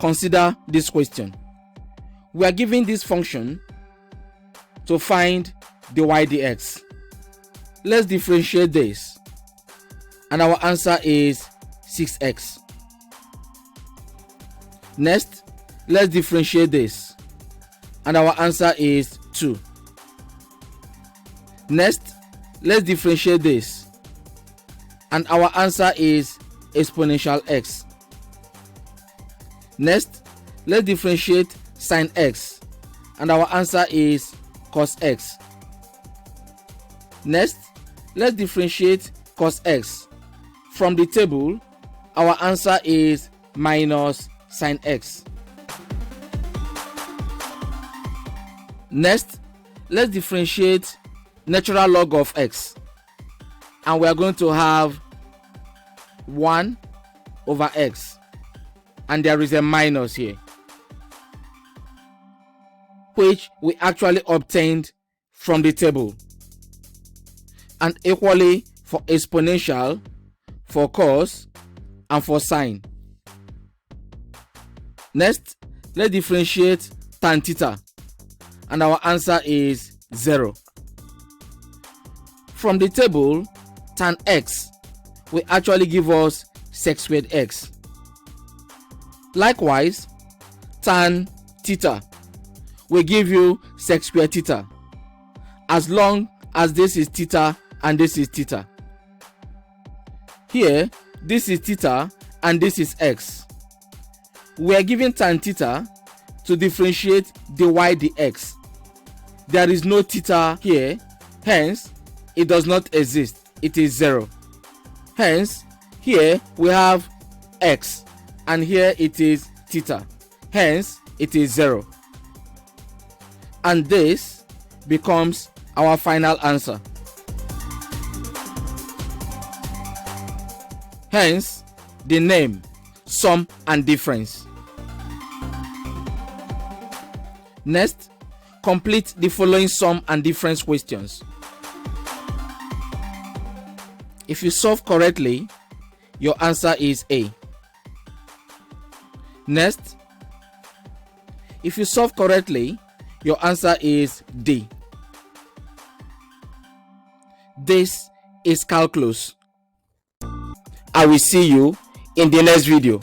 consider this question. We are given this function to find dy dx. Let's differentiate this, and our answer is 6x. Next, let's differentiate this, and our answer is 2. Next, let's differentiate this, and our answer is exponential x. Next, let's differentiate sine x, and our answer is cos x. Next, let's differentiate cos x. From the table, our answer is minus sine x. Next, let's differentiate natural log of x, and we are going to have 1 over x, and there is a minus here, which we actually obtained from the table, and equally for exponential, for cos, and for sine. Next, let's differentiate tan theta, and our answer is 0. From the table, tan x will actually give us sec squared x. Likewise, tan theta will give you sec squared theta, as long as this is theta and this is theta. Here, this is theta and this is x. We are given tan theta to differentiate dy dx. There is no theta here, hence it does not exist. It is 0. Hence, here we have x, and here it is theta. Hence, it is 0. And this becomes our final answer. Hence, the name, sum and difference. Next, complete the following sum and difference questions. If you solve correctly, your answer is A. Next, if you solve correctly, your answer is D. This is calculus. I will see you in the next video.